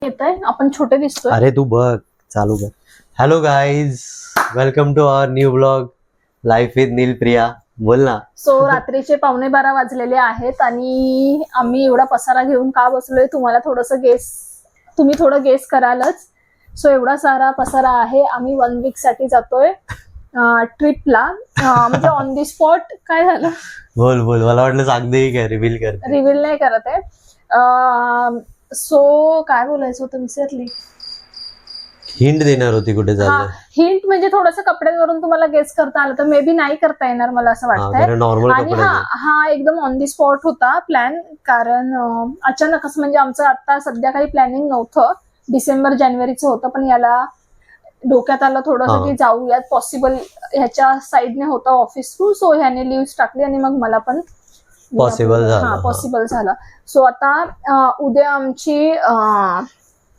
येतंय आपण छोटे दिसतोय. अरे तू बघ चालू कर. Hello guys, welcome to our new blog life with Neel Priya. बोल ना. सो रात्रीचे 11:15 वाजलेले आहेत आणि आम्ही एवढा पसारा घेऊन का बसलोय तुम्हाला तुम्ही थोडं गेस करालच. सो एवढा सारा पसारा आहे. आम्ही 1 वीक साठी जातोय ट्रिपला. म्हणजे ऑन दी स्पॉट. काय झालं? बोल बोल, मला वाटलं सांगते काय, रिव्हील कर. रिव्हील नाही करत आहे. सो काय बोलायचं होतं विसरली. हिंट देणार होती कुठे चाललंय. हिंट म्हणजे थोडंसं कपड्यांवरून तुम्हाला गेस करता आलं तर मे बी नाही करता येणार मला असं वाटतंय. नॉर्मल आणि कपडे. हा एकदम ऑन दी स्पॉट होता प्लॅन. कारण अचानकच म्हणजे आमचं आता सध्या काही प्लॅनिंग नव्हतं. डिसेंबर जानेवारीचं होतं, पण याला डोक्यात आलं थोडंसं की जाऊयात. पॉसिबल ह्याच्या साईडने होतं ऑफिस थ्रू. सो ह्याने लिव्ह टाकली आणि मग मला पण पॉसिबल झालं. सो आता उद्या आमची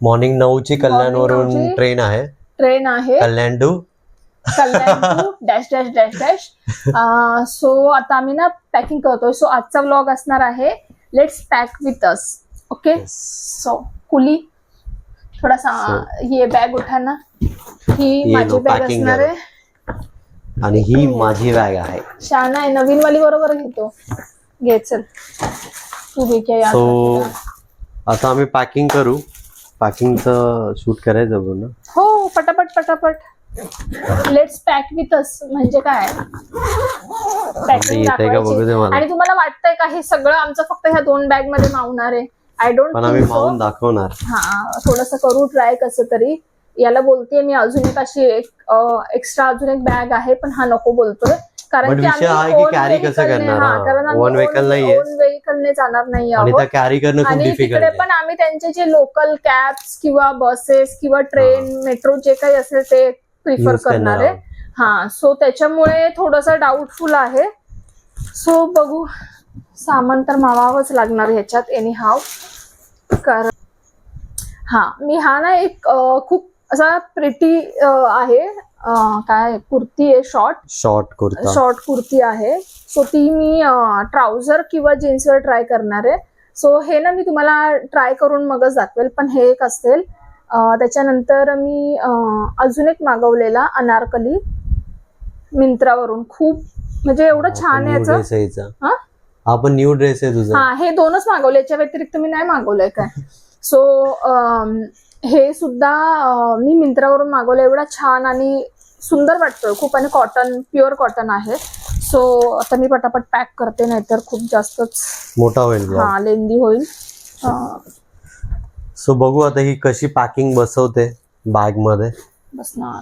मॉर्निंग 9ची कल्याणवरून ट्रेन आहे. Kalyan to dash dash dash dash. So आता आम्ही ना पॅकिंग करतोय. सो आजचा व्लॉग असणार आहे let's pack with us. Okay. So कुली थोडासा ये बॅग उठाना. ही माझी बॅग असणार आहे आणि ही माझी बॅग आहे. शाना आहे. नवीन वाली बरोबर घेतो. घे चल तू घे काय. सो आता आम्ही पॅकिंग करू. पॅकिंगचं शूट करायचं बोल ना. हो पटापट पटापट. लेट्स पॅक विथ अस म्हणजे काय पॅकिंग दाखवायची. आणि तुम्हाला वाटतंय का हे सगळं आमचं फक्त ह्या 2 बॅग मध्ये मावणार आहे? आय डोंट पण आम्ही मावून दाखवणार. थोडस करू ट्राय कसं तरी. याला बोलतेय मी अजून एक अशी एक्स्ट्रा अजून एक बॅग आहे, पण हा नको बोलतोय. कारण की आम्ही कॅरी कसं करणार. कारण ओन व्हेकलने जाणार नाही आहोत. कॅरी करणं खूप आणि डिफिकल्ट तिकडे पण आम्ही त्यांचे जे लोकल कॅब्स किंवा बसेस किंवा ट्रेन मेट्रो जे काही असेल ते प्रिफर करणार आहे. सो त्याच्यामुळे थोडस डाऊटफुल आहे. सो बघू. सामान तर मावावंच लागणार ह्याच्यात एनी हाव. कारण मी ना एक खूप असा प्रिटी आहे. काय कुर्ती आहे. शॉर्ट कुर्ती आहे. सो ती मी ट्राउझर किंवा जीन्सवर ट्राय करणार आहे. सो हे ना मी तुम्हाला ट्राय करून मगच दाखवेल, पण हे एक असेल. त्याच्यानंतर मी अजून एक मागवलेला अनारकली मिंत्रावरून. खूप म्हणजे एवढं छान आहे याचं. आपण न्यू ड्रेस आहे तुझा. हे 2च मागवले. याच्या व्यतिरिक्त मी नाही मागवलंय काय. सो हे सुद्धा मी मिंत्रावरून मागवलं. एवढा छान आणि सुंदर वाटतोय खूप. आणि प्युअर कॉटन आहे. सो आता मी पटापट पॅक करते, नाहीतर खूप जास्तच मोठा होईल. लेंदी होईल. सो बघू आता ही कशी पॅकिंग बसवते बॅग मध्ये. बसणार.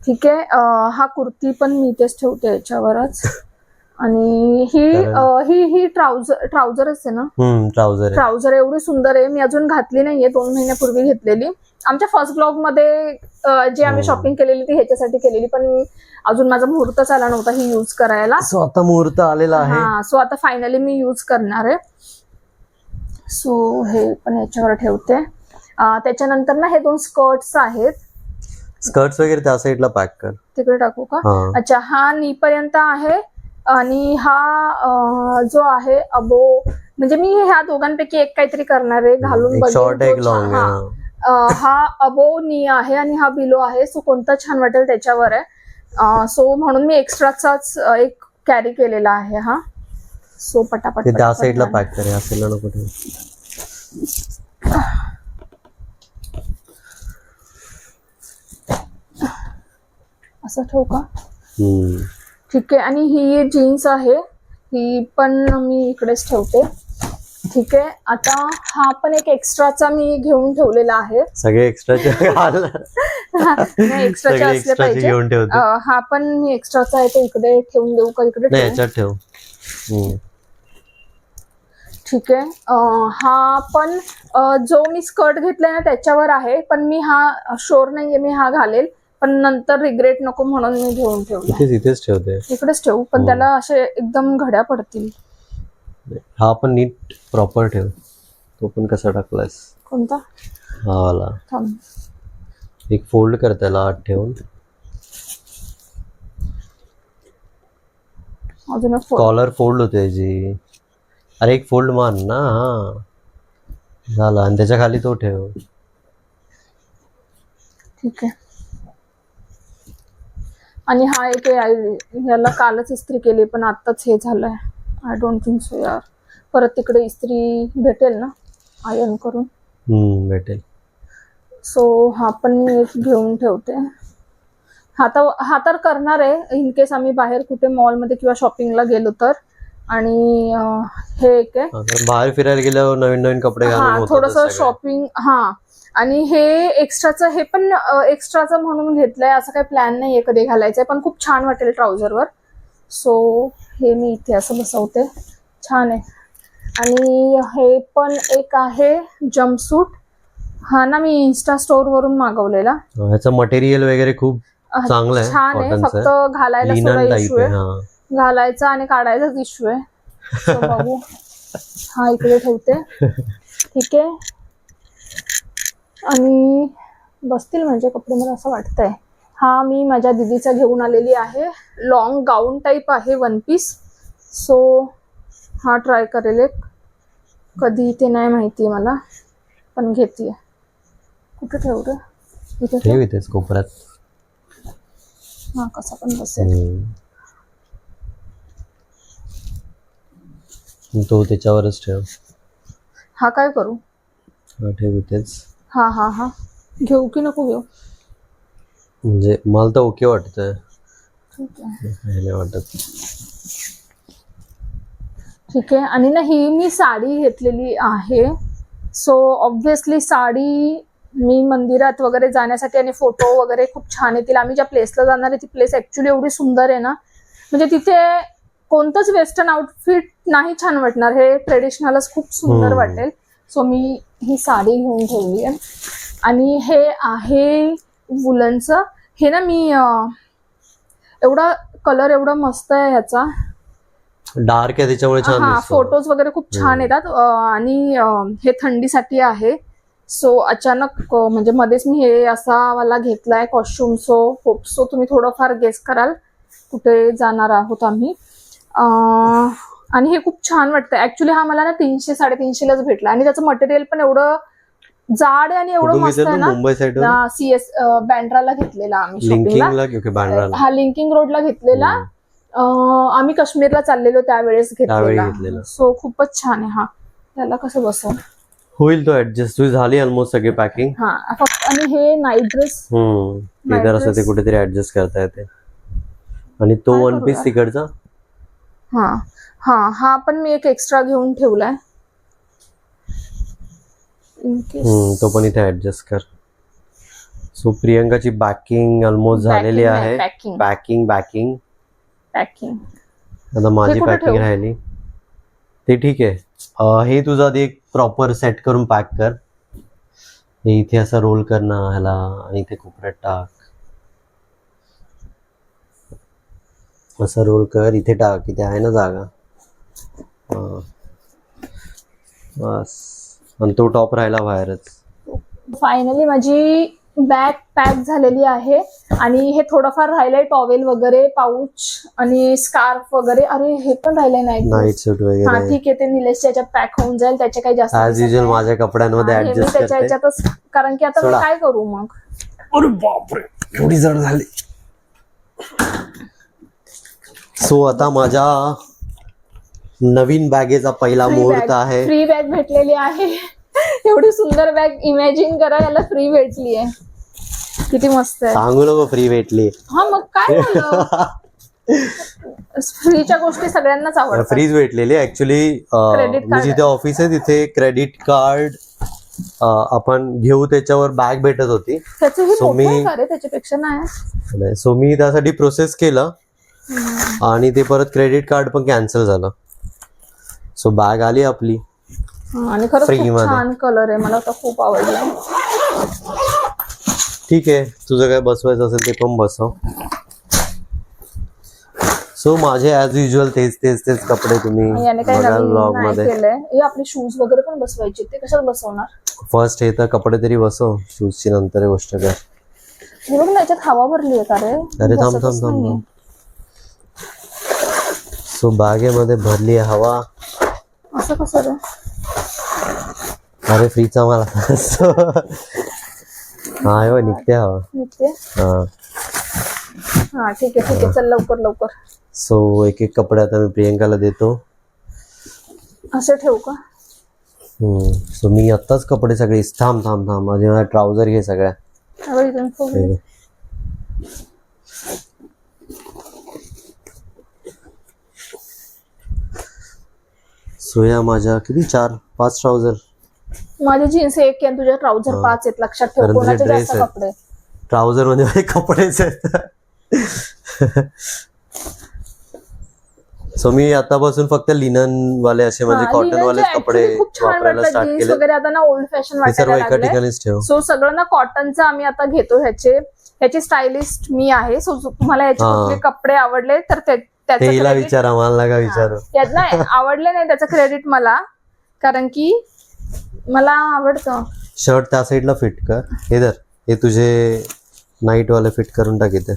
ठीक आहे. हा कुर्ती पण मी इथेच ठेवते याच्यावरच. आणि ही ट्राउझरच आहे ना. ट्राउझर एवढी सुंदर आहे. मी अजून घातली नाहीये. 2 महिन्यापूर्वी घेतलेली. आमच्या फर्स्ट ब्लॉग मध्ये जे आम्ही शॉपिंग केलेली ती ह्याच्यासाठी केलेली, पण अजून माझा मुहूर्तच आला नव्हता ही यूज करायला. सो आता मुहूर्त आलेला आहे. सो आता फायनली मी यूज करणार आहे. सो हे पण याच्यावर ठेवते. त्याच्यानंतर ना हे 2 स्कर्ट्स आहेत. स्कर्ट्स वगैरे त्या साईडला पॅक कर. तिकडे टाकू का? अच्छा. हा नी पर्यंत आहे. आणि हा जो आहे अबो, म्हणजे मी ह्या दोघांपैकी एक काहीतरी करणार आहे. घालून बघेन. हा अबो नी आहे आणि हा बिलो आहे. सो कोणता छान वाटेल त्याच्यावर आहे. सो म्हणून मी एक्स्ट्राचाच एक कॅरी केलेला आहे. सो पटापट त्या साईडला पॅक कर. या साईडला नको ठेवू. असं ठेवू का? ठीक आहे. आणि ही जीन्स आहे. ही पण मी इकडेच ठेवते. ठीक आहे. आता हा पण एक एक्स्ट्राचा मी घेऊन ठेवलेला आहे. सगळे एक्स्ट्राचे एक्स्ट्राचे असले पाहिजे. हा पण मी एक्स्ट्राचा आहे. ते इकडे ठेवून देऊ का? इकडे याच्यात ठेव. ठीक आहे. हा पण जो मी स्कर्ट घेतलाय ना त्याच्यावर आहे, पण मी शुअर नाहीये मी घालेल, पण नंतर रिग्रेट नको म्हणून मी घेऊन ठेवला. इथेच ठेवते. इकडेच ठेवू, पण त्याला असे एकदम घड्या पडतील. हा पण नीट प्रॉपर ठेव. तो पण कसा टाकलायस? कोणता? हा वाला. थांब. एक फोल्ड कर त्याला आत ठेवून. अजून कॉलर फोल्ड होते जी. अरे एक फोल्ड मान ना. झाला. आणि त्याच्या खाली तो ठेव. ठीक आहे. आणि हा एक याला कालच इस्त्री केली पण आताच हे झालंय. आय डोंट थिंक सो यार. परत तिकडे इस्त्री भेटेल ना आयर्न करून? भेटेल. सो हा पण मी एक घेऊन ठेवते. हा तर करणार आहे इन केस आम्ही बाहेर कुठे मॉलमध्ये किंवा शॉपिंगला गेलो तर. आणि हे एक आहे. बाहेर फिरायला गेल्यावर नवीन नवीन कपडे घालून थोडस शॉपिंग. आणि हे एक्स्ट्राचं, हे पण एक्स्ट्राचं म्हणून घेतलंय. असं काही प्लॅन नाहीये कधी घालायचंय पण खूप छान वाटेल ट्राउझरवर. सो हे मी इथे असं बसवते. छान आहे. आणि हे पण एक आहे जम्पसूट. हा ना मी इन्स्टा स्टोर वरून मागवलेला. ह्याचं मटेरियल वगैरे खूप चांगलं आहे. छान आहे. फक्त घालायला थोडा इश्यू आहे. घालायचा आणि काढायचाच इश्यू आहे. So, बघू. हा इकडे ठेवते. ठीक आहे. आणि बसतील म्हणजे कपडे मला असं वाटतंय. हा मी माझ्या दीदीचा घेऊन आलेली आहे. लॉंग गाऊन टाईप आहे, वन पीस. सो हा ट्राय करेल एक. कधी ते नाही माहिती मला पण घेतीये. कुठे ठेवू रे? इथे ठेव. इथेच कोपऱ्यात. हा कसा पण बसेल. तो त्याच्यावरच ठेव. हा काय करू? हा ठेव इथेच. हा घेऊ की नको घेऊ? म्हणजे मला तर ओके वाटतंय. ठीक आहे. नाही वाटत. ठीक आहे. आणि ना ही मी साडी घेतलेली आहे. सो ऑब्व्हियसली साडी मी मंदिरात वगैरे जाण्यासाठी आणि फोटो वगैरे खूप छान येतील. आम्ही ज्या प्लेसला जाणार आहे ती प्लेस ऍक्च्युली एवढी सुंदर आहे ना, म्हणजे तिथे कोणतंच वेस्टर्न आउटफिट नाही छान वाटणार. हे ट्रेडिशनलच खूप सुंदर वाटेल. सो मी ही साडी घेऊन ठेवली आहे. आणि हे आहे वुलनचं. हे ना मी एवढा कलर एवढा मस्त आहे ह्याचा. डार्क आहे त्याच्यामुळे छान दिसतो. फोटोज वगैरे खूप छान येतात. आणि हे थंडीसाठी आहे. सो अचानक म्हणजे मध्येच मी हे असा वाला घेतलाय कॉस्ट्युम. सो होप सो तुम्ही थोडंफार गेस कराल कुठे जाणार आहोत आम्ही. आणि हे खूप छान वाटतं. ऍक्च्युली हा मला ना 300-350लाच भेटला. आणि त्याचं मटेरियल पण एवढं जाड आहे आणि एवढं मस्त आहे ना. मुंबई साइड CS बँड्राला घेतलेला आम्ही शॉपिंगला. हा लिंकिंग रोडला घेतलेला. आम्ही काश्मीरला चाललेलो त्यावेळेस घेतलेला. सो खूपच छान आहे. हा त्याला कसं बसव होईल तो ऍडजस्ट. झाली ऑलमोस्ट सगळी पॅकिंग. फक्त. आणि हे नाईट ड्रेस. इधर असं ते कुठेतरी ऍडजस्ट करता येते. आणि तो वन पीस तिकडचा. हा पण मी एक एक्स्ट्रा घेऊन ठेवलाय. तो पण इथे ऍडजस्ट कर. सो प्रियंकाची बॅकिंग ऑलमोस्ट झालेली आहे. पॅकिंग आता माझी पॅकिंग राहिली. ते ठीक आहे. हे तुझं आधी एक प्रॉपर सेट करून पॅक कर. हे इथे असं रोल कर ना ह्याला आणि इथे कोपऱ्यात टाक. असं रोल कर. इथे टाक. इथे आहे ना जागा. बस. आणि तो टॉप राहिला बाहेरच. फायनली माझी बॅग पॅक झालेली आहे. आणि हे थोडंफार राहिलंय टॉवेल वगैरे, पाऊच आणि स्कार्फ वगैरे. अरे हे पण राहिलंय नाईट सूट वगैरे. ठीक आहे. ते निलेशच्या याच्यात पॅक होऊन जाईल. त्याचे काही जास्त ॲज युजुअल माझ्या कपड्यांमध्ये ऍडजस्ट करते. त्याच्या याच्यातच. कारण की आता मी काय करू मग. अरे बापरे एवढी जड झाली. सो आता माझ्या नवीन बॅगेचा पहिला मुहूर्त आहे. फ्री बॅग भेटलेली आहे. एवढी सुंदर बॅग इमॅजिन करा. याला फ्री भेटली आहे. किती मस्त आहे. सांगू नको फ्री भेटली. मग काय झालं. फ्रीच्या गोष्टी सगळ्यांनाच आवडतात. फ्रीज भेटलेली ऍक्च्युली. मी जिथे ऑफिस आहे तिथे क्रेडिट कार्ड आपण घेऊ त्याच्यावर बॅग भेटत होती. सो मी त्याच्यापेक्षा नाही. सो मी त्यासाठी प्रोसेस केलं आणि ते परत क्रेडिट कार्ड पण कॅन्सल झालं. सो बॅग आली आपली. आणि खरंच खूप छान कलर आहे. मला तर खूप आवडला. ठीक आहे. तुझं काय बसवायचं असेल ते पण बसव. सो माझे ऍज युजुअल तेच कपडे तुम्ही ब्लॉग मध्ये. आपले शूज वगैरे पण बसवायचे. ते कशात बसवणार. फर्स्ट हे तर कपडे तरी बसव. शूजची नंतर गोष्ट काय. हे बघ ना याच्यात हवा भरली आहे का रे. अरे थांब. सो बागेमध्ये भरली आहे हवा. असं कसं रे. अरे फ्रीचा मला. हा हे बघ, निघते हवा. निघते. हा हा ठीक आहे चल लवकर लवकर. सो एक एक कपडे आता मी प्रियंकाला देतो. असं ठेवू का? सो मी आत्ताच कपडे सगळे थांब थांब थांब माझे मला ट्राउझर घे सगळ्या. इथून फोन. सो या माझ्या किती 4-5 ट्राउझर. माझी जीन्स एक आहे, तुझ्या ट्राउझर 5 आहेत. लक्षात ठेव. कारण तुझे कोणाचे ड्रेस जास्त आहेत. कपडे. ट्राउझर मध्ये माझे कपडेच आहेत. सो मी आतापासून फक्त लिनन वाले असे म्हणजे कॉटन वाले कपडे खूप छान वापरायला वाटलं. स्टार्ट जीन्स केले. वगैरे आता ना ओल्ड फॅशन हे सर्व वाटायला एका लागले. ठिकाणीच ठेव. सो सगळं ना कॉटनचं आम्ही आता घेतो. ह्याची स्टायलिस्ट मी आहे. सो तुम्हाला याचे कुठले कपडे आवडले तर त्याचं हिला विचारा, मला नका विचारू. यात नाही आवडले नाही त्याचं क्रेडिट मला, कारण की मला आवडतं. शर्ट त्या साईडला फिट कर. हे धर, हे तुझे नाईट वाले फिट करून टाक इथे.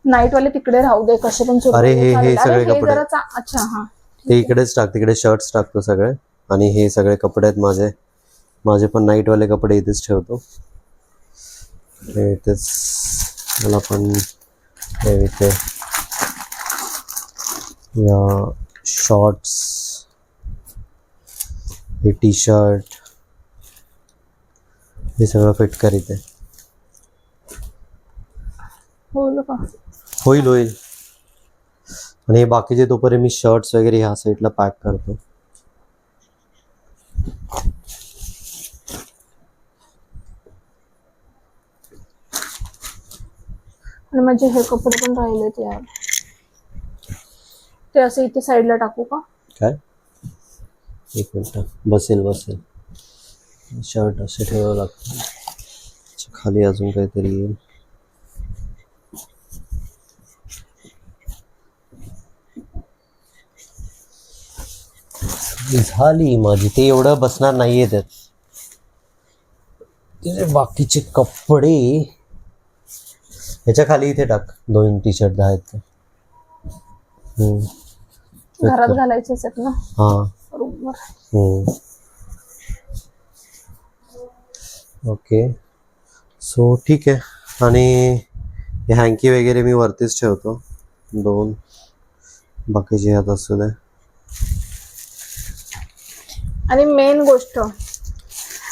नाईट वाले तिकडे राहू दे, कसे पण सुरू अरे हे सगळे कपडे अच्छा हा ते इकडेच टाक, तिकडे शर्ट्स टाकतो सगळे. आणि हे सगळे कपडे आहेत माझे पण नाईट वाले कपडे इथेच ठेवतो. हे इथेच मला पण इथे या शॉर्ट्स, हे टी शर्ट, हे सगळं फिट कर इथे. होईल होईल. आणि हे बाकीचे तोपर्यंत मी शर्ट्स वगैरे ह्या साईडला पॅक करतो. आणि माझे हे कपडे पण राहिलेत यार, ते असं इथे साईडला टाकू का? काय? एक मिनिट, बसेल. शर्ट असे ठेवावं लागतं. खाली अजून काहीतरी येईल. झाली माझी. ते एवढं बसणार नाहीये त्यात. तुझे बाकीचे कपडे ह्याच्या खाली इथे टाक. 2 टी शर्ट आहेत ते. घरात घालायचेच आहेत ना. हा बरोबर. ओके. सो ठीक आहे. आणि हे हँकी वगैरे मी वरतीच ठेवतो 2. बाकीचे ह्यात असू दे. आणि मेन गोष्ट,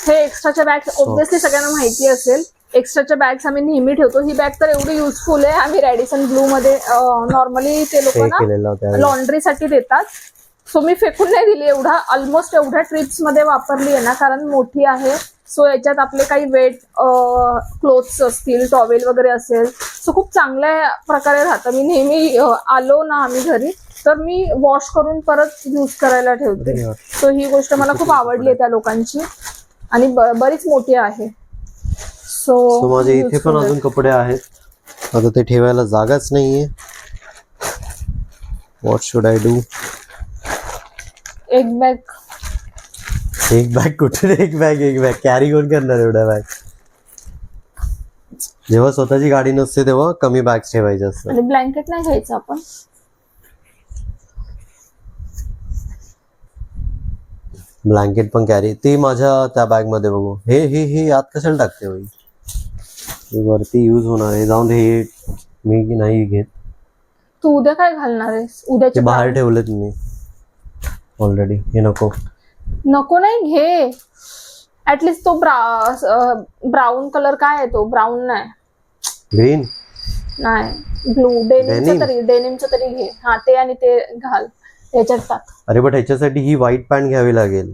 हे एक्स्ट्राच्या बॅग्स ऑब्व्हियसली सगळ्यांना माहिती असेल. एक्स्ट्राच्या बॅग्स आम्ही नेहमी ठेवतो. ही बॅग तर एवढी युजफुल आहे. आम्ही रॅडिसन ब्लू मध्ये नॉर्मली ते लोक ना लॉन्ड्रीसाठी देतात. सो मी फेकून नाही दिली. ऑलमोस्ट एवढ्या ट्रिप्स मध्ये वापरली आहे ना, कारण मोठी आहे. सो याच्यात आपले काही वेट क्लोथ्स असतील, टॉवेल वगैरे असेल, सो खूप चांगल्या प्रकारे राहतं. मी नेहमी आलो ना आम्ही घरी तर मी वॉश करून परत यूज करायला ठेवते. सो ही गोष्ट मला खूप आवडली आहे त्या लोकांची. आणि बरीच मोठी आहे. सो माझे इथे पण अजून कपडे आहेत. आता ते ठेवायला जागाच नाहीये. What should I do? एक बॅग कुठे? एक बॅग कॅरी कोण करणार एवढ्या बॅग? जेव्हा स्वतःची गाडी नसते तेव्हा कमी बॅग्स ठेवायचे असतात. आणि ब्लँकेट नाही घ्यायचं आपण. ब्लँकेट पण कॅरी. ते माझ्या त्या बॅग मध्ये बघू. हे आत कशाला टाकते बाई? वरती युज होणार आहे. जाऊन हे मी नाही घेत. तू उद्या काय घालणार आहेस? उद्याचे बाहेर ठेवलेत मी ऑलरेडी. हे नको नाही घे. ऍटलिस्ट तो ब्राऊन कलर काय आहे तो? ब्राऊन नाही, ग्रीन नाही, ब्लू. डेनिमचं तरी घे. हा ते आणि ते घाल याच्यात टाक. अरे बट ह्याच्यासाठी ही व्हाईट पॅन्ट घ्यावी लागेल.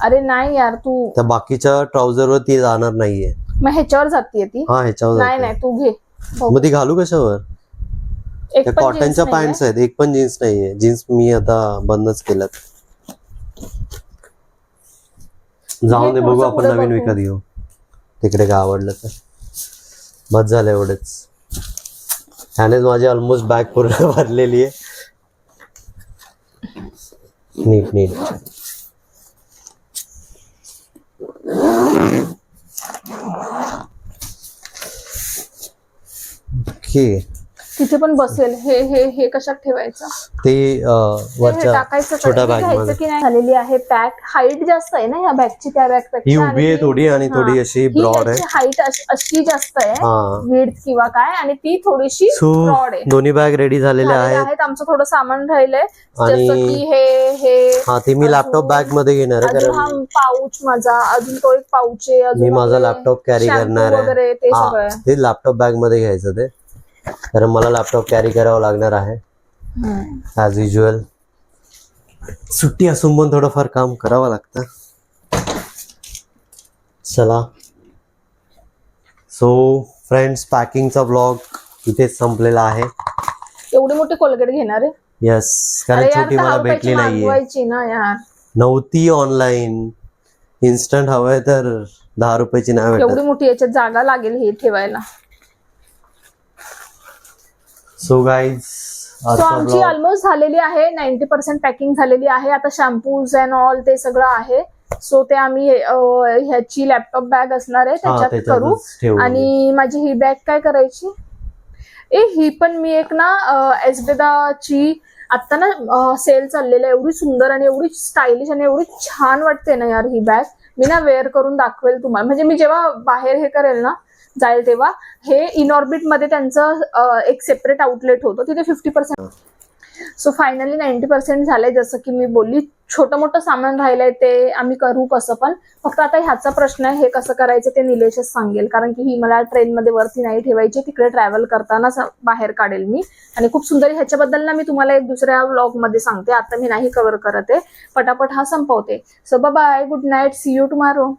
अरे नाही यार, तू त्या बाकीच्या ट्राउझर वर ती जाणार नाहीये. मग ह्याच्यावर जातीये ती. हा ह्याच्यावर. नाही तू घे. मग ती घालू कशावर? त्या कॉटनच्या पॅन्ट्स आहेत. एक पण जीन्स नाहीये. जीन्स मी आता बंदच केल्यात. जाऊन दे, बघू आपण नवीन विकत घेऊ. तिकडे काय आवडलं तर. बस झालं एवढंच. ह्यानेच माझी ऑलमोस्ट बॅग पूर्ण भरलेली आहे. नीट ओके. तिथे पण बसेल. हे हे हे कशात ठेवायचं? ते हे वरच्या टाकायचं छोट्या का? बॅग घ्यायचं मध्ये. की नाही? झालेली आहे पॅक. हाईट जास्त आहे ना या बॅगची त्या बॅग पेक्षा. ही उभी आहे थोडी आणि थोडी अशी ब्रॉड आहे. हाईट अशी जास्त आहे हा, विड्थ किंवा काय, आणि ती थोडीशी सो ब्रॉड आहे. दोन्ही बॅग रेडी झालेल्या आहेत. आमचं थोडं सामान राहिलंय, आणि जसं की हे हा, ते मी लॅपटॉप बॅग मध्ये घेणार आहे, अजून हा कारण पाऊच माझा, अजून तो एक पाऊच आहे, अजून मी माझा आपले लॅपटॉप कॅरी shampoo करणार आहे. वगैरे ते हा, सगळं. ते लॅपटॉप बॅग मध्ये घ्यायचं ते, कारण मला लॅपटॉप कॅरी करावं लागणार आहे ऍज युजल. सुट्टी असून पण थोडंफार काम करावं लागतं. चला, सो फ्रेंड्स, पॅकिंगचा ब्लॉग इथेच संपलेला आहे. एवढी मोठी कोलगेट घेणार आहे? यस, कारण अरे यार, छोटी 10 मला रुपयाची भेटली नाहीये, मागवायची ना यार. नव्हती ऑनलाईन. इन्स्टंट हवंय तर 10 रुपयाची नाही एवढी भेटत. मोठी याच्यात जागा लागेल हे ठेवायला. सो गाईज, सो आमची ऑलमोस्ट झालेली आहे, 90% पॅकिंग झालेली आहे. आता शॅम्पूज अँड ऑल ते सगळं आहे. सो ते आम्ही ह्याची लॅपटॉप बॅग असणार आहे त्याच्यात करू. आणि माझी ही बॅग काय करायची? ही पण मी एक ना एसबेदाची आता ना सेल चाललेला, एवढी सुंदर आणि एवढी स्टायलिश आणि एवढी छान वाटते ना यार ही बॅग. मी ना वेअर करून दाखवेल तुम्हाला, म्हणजे मी जेव्हा बाहेर हे करेल ना, जाईल तेव्हा. हे इनऑर्बिट मध्ये त्यांचं एक सेपरेट आउटलेट होतं, तिथे 50%. सो फायनली 90% झालंय. जसं की मी बोलली, छोटं मोठं सामान राहिलंय ते आम्ही करू कसं पण. फक्त आता ह्याचा प्रश्न आहे, हे कसं करायचं ते निलेशच सांगेल, कारण की ही मला ट्रेनमध्ये वरती नाही ठेवायची, तिकडे ट्रॅव्हल करताना बाहेर काढेल मी. आणि खूप सुंदर, ह्याच्याबद्दल ना मी तुम्हाला एक दुसऱ्या व्लॉग मध्ये सांगते, आता मी नाही कव्हर करत आहे, पटापट हा संपवते. So bye, good night, see you tomorrow.